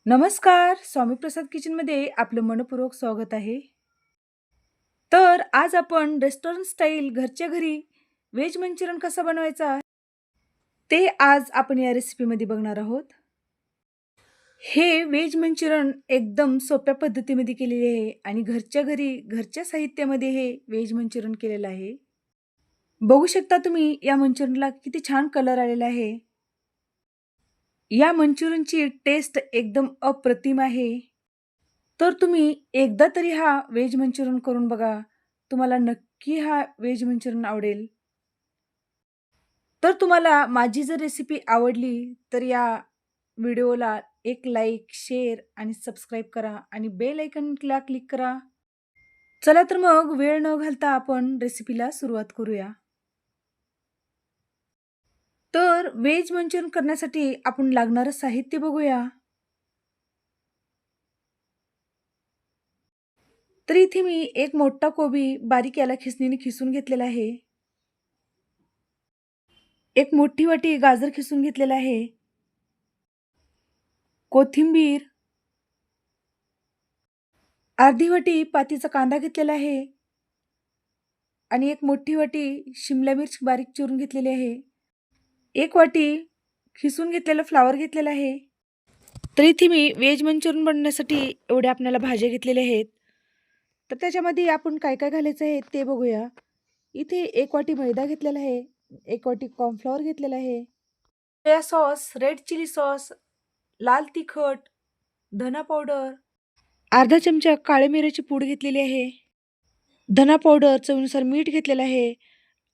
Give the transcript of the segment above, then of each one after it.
नमस्कार. स्वामी प्रसाद किचनमध्ये आपलं मनःपूर्वक स्वागत आहे. तर आज आपण रेस्टॉरंट स्टाईल घरच्या घरी व्हेज मंचुरियन कसा बनवायचा, ते आज आपण या रेसिपीमध्ये बघणार आहोत. हे व्हेज मंचुरियन एकदम सोप्या पद्धतीमध्ये केलेले आहे आणि घरच्या घरी, घरच्या साहित्यामध्ये हे व्हेज मंचुरियन केलेलं आहे. बघू शकता तुम्ही या मंचुरियनला किती छान कलर आलेला आहे. या मंचुरियनची टेस्ट एकदम अप्रतिम आहे. तर तुम्ही एकदा तरी हा व्हेज मंचुरियन करून बघा. तुम्हाला नक्की हा व्हेज मंचुरियन आवडेल. तर तुम्हाला माझी जर रेसिपी आवडली, तर या व्हिडिओला एक लाईक, शेअर आणि सबस्क्राईब करा आणि बेल आयकॉनला क्लिक करा. चला तर मग वेळ न घालता आपण रेसिपीला सुरुवात करूया. तर व्हेज मंचुरियन करण्यासाठी आपण लागणारं साहित्य बघूया. तर इथे मी एक मोठा कोबी बारीक याला खिसणीने खिसून घेतलेला आहे. एक मोठी वाटी गाजर खिसून घेतलेला आहे. कोथिंबीर, अर्धी वाटी पातीचा कांदा घेतलेला आहे आणि एक मोठी वाटी शिमला मिर्च बारीक चिरून घेतलेली आहे. एक वाटी खिसून घेतलेलं फ्लॉवर घेतलेलं आहे. तर इथे मी व्हेज मंचुरियन बनवण्यासाठी एवढ्या आपल्याला भाज्या घेतलेल्या आहेत. तर त्याच्यामध्ये आपण काय काय घालायचं आहे ते बघूया. इथे एक वाटी मैदा घेतलेला आहे, एक वाटी कॉर्नफ्लॉवर घेतलेला आहे, soya sauce, red chilli sauce, लाल तिखट, धना पावडर, अर्धा चमचा काळ्या मिऱ्याची पूड घेतलेली आहे, धना पावडर, चवीनुसार मीठ घेतलेलं आहे,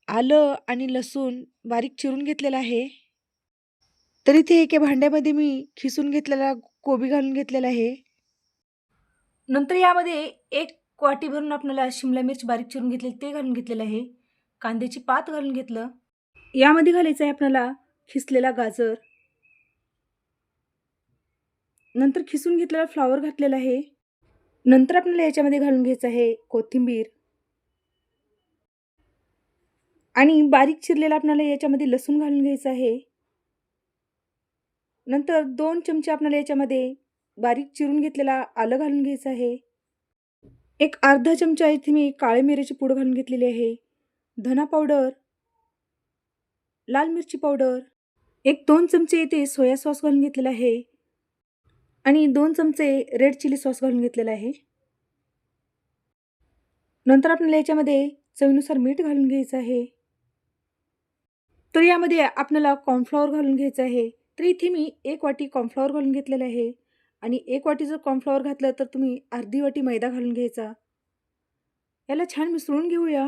आलं आणि लसूण बारीक चिरून घेतलेला आहे. तर इथे एका भांड्यामध्ये मी खिसून घेतलेला कोबी घालून घेतलेला आहे. नंतर यामध्ये एक वाटी भरून आपल्याला शिमला मिर्च बारीक चिरून घेतलेली ते घालून घेतलेलं आहे. कांद्याची पात घालून घेतलं. यामध्ये घालायचं आहे आपल्याला खिसलेला गाजर. नंतर खिसून घातलेला फ्लॉवर घातलेला आहे. नंतर आपल्याला याच्यामध्ये घालून घ्यायचं आहे कोथिंबीर आणि बारीक चिरलेला आपल्याला याच्यामध्ये लसूण घालून घ्यायचं आहे. नंतर 2 चमचे आपल्याला याच्यामध्ये बारीक चिरून घेतलेला आलं घालून घ्यायचं आहे. एक अर्धा चमचा इथे मी काळ्या मिऱ्याची पूड घालून घेतलेली आहे. धना पावडर, लाल मिरची पावडर, एक 2 चमचे इथे सोया सॉस घालून घेतलेला आहे आणि 2 चमचे रेड चिली सॉस घालून घेतलेला आहे. नंतर आपल्याला याच्यामध्ये चवीनुसार मीठ घालून घ्यायचं आहे. तर यामध्ये आपल्याला कॉर्नफ्लॉवर घालून घ्यायचं आहे. तर इथे मी एक वाटी कॉर्नफ्लॉवर घालून घेतलेलं आहे आणि एक वाटी जर कॉर्नफ्लॉवर घातलं तर तुम्ही अर्धी वाटी मैदा घालून घ्यायचा. याला छान मिसळून घेऊया.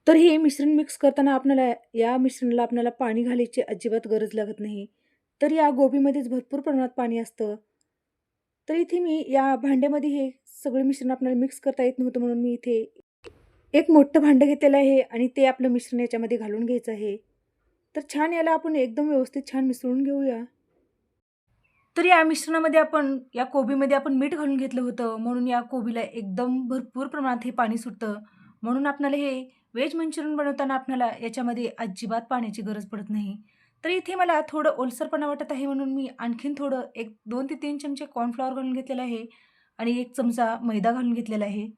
तर हे मिश्रण मिक्स करताना या मिश्रणाला आपल्याला पाणी घालायची अजिबात गरज लागत नाही. तर या गोबीमध्येच भरपूर प्रमाणात पाणी असतं. तर इथे मी या भांड्यामध्ये हे सगळे मिश्रण आपल्याला मिक्स करता येत नव्हतं, म्हणून मी इथे एक मोठं भांडं घेतलेलं आहे आणि ते आपलं मिश्रण याच्यामध्ये घालून घ्यायचं आहे. तर छान याला आपण एकदम व्यवस्थित छान मिसळून घेऊया. तर या मिश्रणामध्ये या कोबीमध्ये आपण मीठ घालून घेतलं होतं, म्हणून या कोबीला एकदम भरपूर प्रमाणात हे पाणी सुटतं. म्हणून आपल्याला हे व्हेज मंचुरियन बनवताना आपल्याला याच्यामध्ये अजिबात पाण्याची गरज पडत नाही. तर इथे मला थोडं ओलसरपणा वाटत आहे, म्हणून मी आणखीन थोडं एक 2 ते 3 चमचे कॉर्नफ्लॉवर घालून घेतलेलं आहे आणि 1 चमचा मैदा घालून घेतलेला आहे.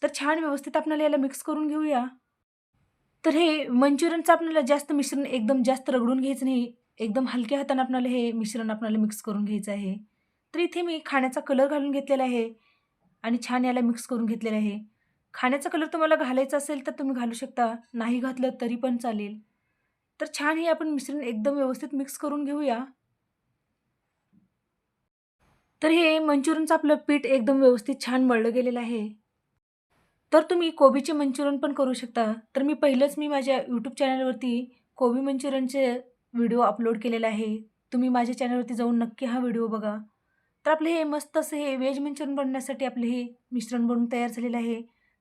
तर छान व्यवस्थित आपल्याला याला मिक्स करून घेऊया. तर हे मंचुरियनचं आपल्याला जास्त मिश्रण एकदम जास्त रगडून घ्यायचं नाही. एकदम हलक्या हाताने आपल्याला हे मिश्रण आपल्याला मिक्स करून घ्यायचं आहे. तर इथे मी खाण्याचा कलर घालून घेतलेला आहे आणि छान याला मिक्स करून घेतलेलं आहे. खाण्याचा कलर तुम्हाला घालायचा असेल तर तुम्ही घालू शकता. नाही घातलं तरी पण चालेल. तर छान हे आपण मिश्रण एकदम व्यवस्थित मिक्स करून घेऊया. तर हे मंचुरियनचं आपलं पीठ एकदम व्यवस्थित छान मळलं गेलेलं आहे. तर तुम्ही कोबीचे मंचुरियन पण करू शकता. तर मी माझ्या YouTube चॅनलवरती कोबी मंचुरियनचे व्हिडिओ अपलोड केलेला आहे. तुम्ही माझ्या चॅनलवरती जाऊन नक्की हा व्हिडिओ बघा. तर आपलं हे मस्त असं हे व्हेज मंचुरियन बनवण्यासाठी आपलं हे मिश्रण बनवून तयार झालेलं आहे.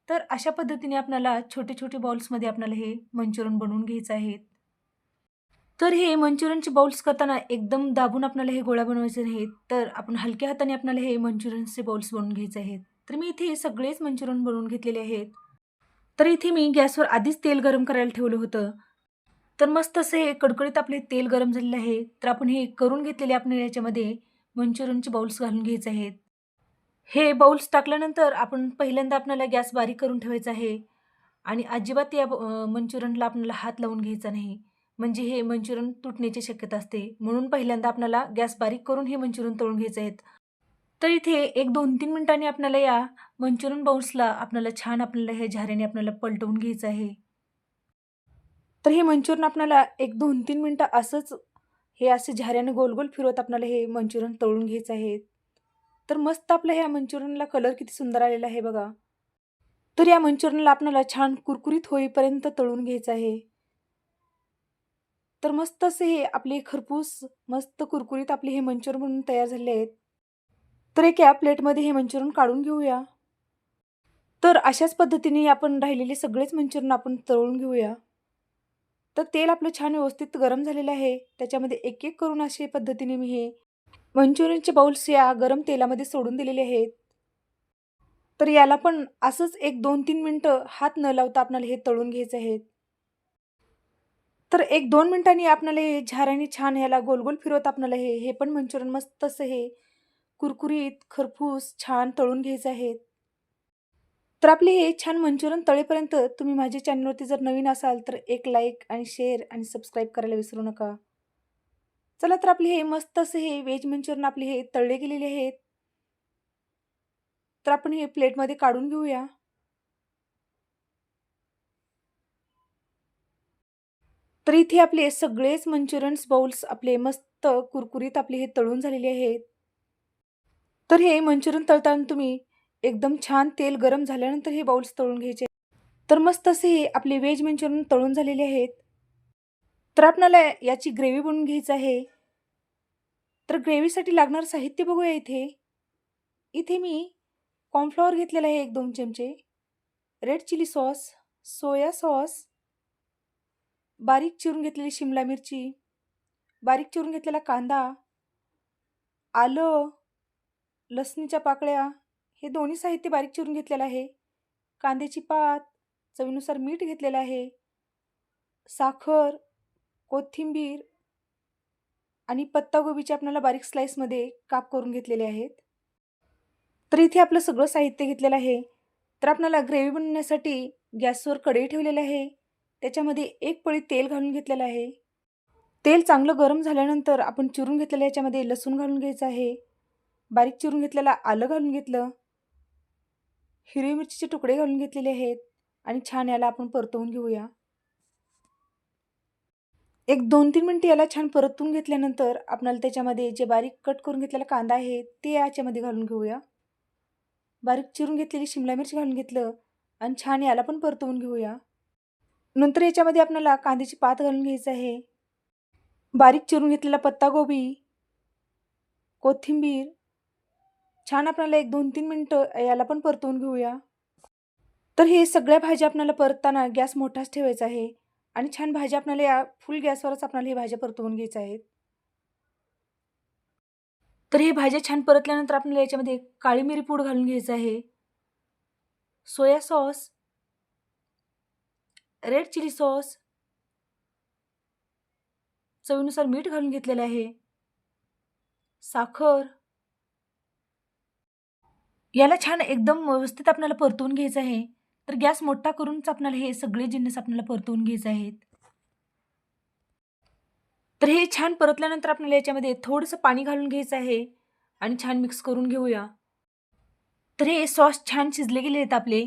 तर अशा पद्धतीने आपल्याला छोटे-छोटे बाउल्समध्ये आपल्याला हे मंचुरियन बनवून घ्यायचं आहे. तर हे मंचुरियनचे बाउल्स करताना एकदम दाबून आपल्याला हे गोळा बनवायचे नाहीत. तर आपण हलक्या हाताने आपल्याला हे मंचुरियनचे बाउल्स बनवून घ्यायचे आहेत. तर मी इथे सगळेच मंचुरियन बनवून घेतलेले आहेत. तर इथे मी गॅसवर आधीच तेल गरम करायला ठेवलं होतं. तर मस्त असं हे कडकडीत आपले तेल गरम झालेलं आहे. तर आपण हे करून घेतलेले आपण याच्यामध्ये मंचुरियनचे बाउल्स घालून घ्यायचे आहेत. हे बाउल्स टाकल्यानंतर आपण पहिल्यांदा आपल्याला गॅस बारीक करून ठेवायचा आहे आणि अजिबात या मंचुरियनला आपल्याला हात लावून घ्यायचा नाही. म्हणजे हे मंचुरियन तुटण्याची शक्यता असते. म्हणून पहिल्यांदा आपल्याला गॅस बारीक करून हे मंचुरियन तळून घ्यायचे आहेत. तर इथे एक 2-3 मिनिटांनी आपल्याला या मंचुरियन बाउल्सला आपल्याला हे झाऱ्याने आपल्याला पलटवून घ्यायचं आहे. तर हे मंचुरियन आपल्याला एक 2-3 मिनिटं असंच हे असे झाऱ्याने गोल-गोल फिरवत आपल्याला हे मंचुरियन तळून घ्यायचं आहे. तर मस्त आपल्या ह्या मंचुरियनला कलर किती सुंदर आलेला आहे बघा. तर या मंचुरियनला आपल्याला छान कुरकुरीत होईपर्यंत तळून घ्यायचं आहे. तर मस्त असे हे आपले खरपूस मस्त कुरकुरीत आपले हे मंचुरियन बनून तयार झाले आहेत. तर एका प्लेटमध्ये हे मंचुरियन काढून घेऊया. तर अशाच पद्धतीने आपण राहिलेले सगळेच मंचुरियन आपण तळून घेऊया. तर तेल आपलं छान व्यवस्थित गरम झालेलं आहे. त्याच्यामध्ये एक-एक करून अशा पद्धतीने मी हे मंचुरियनचे बाउल्स या गरम तेलामध्ये सोडून दिलेले आहेत. तर याला पण असंच एक 2-3 मिनिटं हात न लावता आपल्याला हे तळून घ्यायचे आहेत. तर 1-2 मिनिटांनी आपल्याला हे झाऱ्याने छान ह्याला गोल-गोल फिरवत आपल्याला हे पण मंचुरियन मस्त असं हे कुरकुरीत, खरपूस छान तळून घ्यायचे आहेत. तर आपले हे छान मंचुरियन तळेपर्यंत तुम्ही माझ्या चॅनलवरती जर नवीन असाल तर एक लाईक आणि शेअर आणि सबस्क्राईब करायला विसरू नका. चला तर आपले हे मस्त असे हे व्हेज मंचुरियन आपले हे तळले गेलेले आहेत. तर आपण हे प्लेटमध्ये काढून घेऊया. तर इथे आपले सगळेच मंचुरियन्स बाउल्स आपले मस्त कुरकुरीत आपले हे तळून झालेले आहेत. तर हे मंचुरियन तळताना तुम्ही एकदम छान तेल गरम झाल्यानंतर हे बाउल्स तळून घ्यायचे. तर मस्त असे हे आपले व्हेज मंचुरियन तळून झालेले आहेत. तर आपल्याला याची ग्रेव्ही बनवून घ्यायची आहे. तर ग्रेव्हीसाठी लागणारं साहित्य बघूया इथे. इथे मी कॉर्नफ्लॉवर घेतलेला आहे 1-2 चमचे, red chilli sauce, soya sauce, बारीक चिरून घेतलेली शिमला मिरची, बारीक चिरून घेतलेला कांदा, आलं, लसणीच्या पाकळ्या हे दोन्ही साहित्य बारीक चिरून घेतलेलं आहे. कांद्याची पात, चवीनुसार मीठ घेतलेलं आहे, साखर, कोथिंबीर आणि पत्ताकोबीचे आपल्याला बारीक स्लाइसमध्ये काप करून घेतलेले आहेत. तर इथे आपलं सगळं साहित्य घेतलेलं आहे. तर आपल्याला ग्रेव्ही बनवण्यासाठी गॅसवर कढई ठेवलेली आहे. त्याच्यामध्ये एक पळी तेल घालून घेतलेलं आहे. तेल चांगलं गरम झाल्यानंतर आपण चिरून घेतलेल्या याच्यामध्ये लसूण घालून घ्यायचं आहे. बारीक चिरून घेतलेलं आलं घालून घेतलं. हिरवी मिरचीचे तुकडे घालून घेतलेले आहेत आणि छान याला आपण परतवून घेऊया. एक 2-3 मिनिटं याला छान परतून घेतल्यानंतर आपल्याला त्याच्यामध्ये जे बारीक कट करून घेतलेला कांदा आहे ते याच्यामध्ये घालून घेऊया. बारीक चिरून घेतलेली शिमला मिरची घालून घेतलं आणि छान याला पण परतवून घेऊया. नंतर याच्यामध्ये आपल्याला कांद्याची पात घालून घ्यायचं आहे. बारीक चिरून घेतलेला पत्ताकोबी, कोथिंबीर छान आपल्याला एक 2-3 मिनिटं याला पण परतवून घेऊया. तर हे सगळ्या भाज्या आपल्याला परतताना गॅस मोठाच ठेवायचा आहे आणि छान भाज्या आपल्याला या फुल गॅसवरच आपल्याला ही भाज्या परतवून घ्यायच्या आहेत. तर हे भाज्या छान परतल्यानंतर आपल्याला याच्यामध्ये काळी मिरी पूड घालून घ्यायचं आहे. Soya sauce, red chilli sauce, चवीनुसार मीठ घालून घेतलेलं आहे. साखर याला छान एकदम व्यवस्थित आपल्याला परतवून घ्यायचं आहे. तर गॅस मोठा करूनच आपल्याला हे सगळे जिन्नस आपल्याला परतवून घ्यायचे आहेत. तर हे छान परतल्यानंतर आपल्याला याच्यामध्ये थोडंसं पाणी घालून घ्यायचं आहे आणि छान मिक्स करून घेऊया. तर हे सॉस छान शिजले गेले आहेत आपले.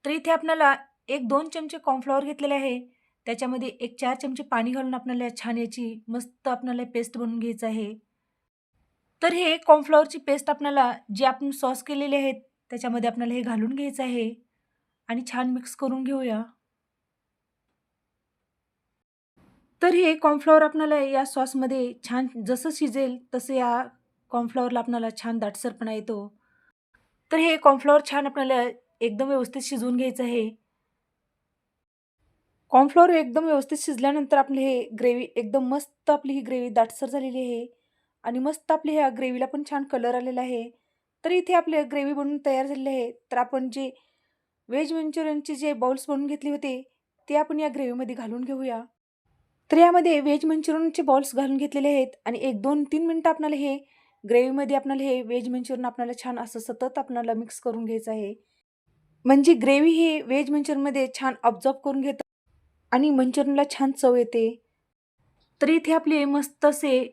तर इथे आपल्याला 1-2 चमचे कॉर्नफ्लॉवर घेतलेले आहे. त्याच्यामध्ये 1-4 चमचे पाणी घालून आपल्याला छान याची मस्त आपल्याला पेस्ट बनवून घ्यायचं आहे. तर हे कॉर्नफ्लॉवरची पेस्ट आपल्याला जे आपण सॉस केलेले आहेत त्याच्यामध्ये आपल्याला हे घालून घ्यायचं आहे आणि छान मिक्स करून घेऊया. तर हे कॉर्नफ्लॉवर आपल्याला या सॉसमध्ये छान जसं शिजेल तसं या कॉर्नफ्लॉवरला आपल्याला छान दाटसरपणा येतो. तर हे कॉर्नफ्लॉवर छान आपल्याला एकदम व्यवस्थित शिजवून घ्यायचं आहे. कॉर्नफ्लॉवर एकदम व्यवस्थित शिजल्यानंतर आपली हे ग्रेव्ही एकदम मस्त आपली ही ग्रेव्ही दाटसर झालेली आहे आणि मस्त आपली ह्या ग्रेव्हीला पण छान कलर आलेला आहे. तर इथे आपले ग्रेव्ही बनवून तयार झालेली आहे. तर आपण जे व्हेज मंचुरियनचे जे बाउल्स बनवून घेतले होते ते आपण या ग्रेव्हीमध्ये घालून घेऊया. तर यामध्ये व्हेज मंचुरियनचे बॉल्स घालून घेतलेले आहेत आणि एक 2-3 मिनिटं आपल्याला हे ग्रेव्हीमध्ये आपल्याला हे व्हेज मंचुरियन आपल्याला छान असं सतत आपल्याला मिक्स करून घ्यायचं आहे. म्हणजे ग्रेव्ही हे व्हेज मंचुरियनमध्ये छान अब्झॉर्ब करून घेतं आणि मंचुरियनला छान चव येते. तर इथे आपले मस्त असे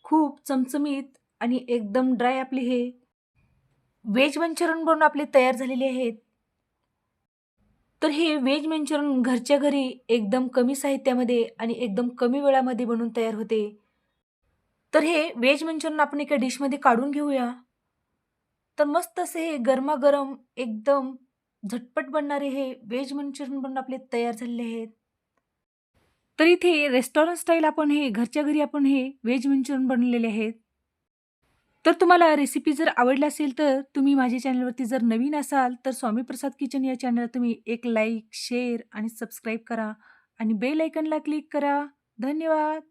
खूप चमचमीत आणि एकदम ड्राय आपले हे व्हेज मंचुरियन बनवून आपले तयार झालेले आहेत. तर हे व्हेज मंचुरियन घरच्या घरी एकदम कमी साहित्यामध्ये आणि एकदम कमी वेळामध्ये बनवून तयार होते. तर हे व्हेज मंचुरियन आपण एका डिशमध्ये काढून घेऊया. तर मस्त असे हे गरमागरम एकदम झटपट बनणारे हे व्हेज मंचुरियन बनून आपले तयार झालेले आहेत. तर इथे रेस्टॉरंट स्टाईल आपण हे घरच्या घरी आपण हे व्हेज मंचुरियन बनवलेले आहेत. तर तुम्हाला रेसिपी जर आवडली असेल तर तुम्ही माझ्या चॅनलवरती जर नवीन असाल तर स्वामी प्रसाद किचन या चॅनलला तुम्ही एक लाईक, शेअर आणि सबस्क्राईब करा आणि बेल आयकॉनला क्लिक करा. धन्यवाद.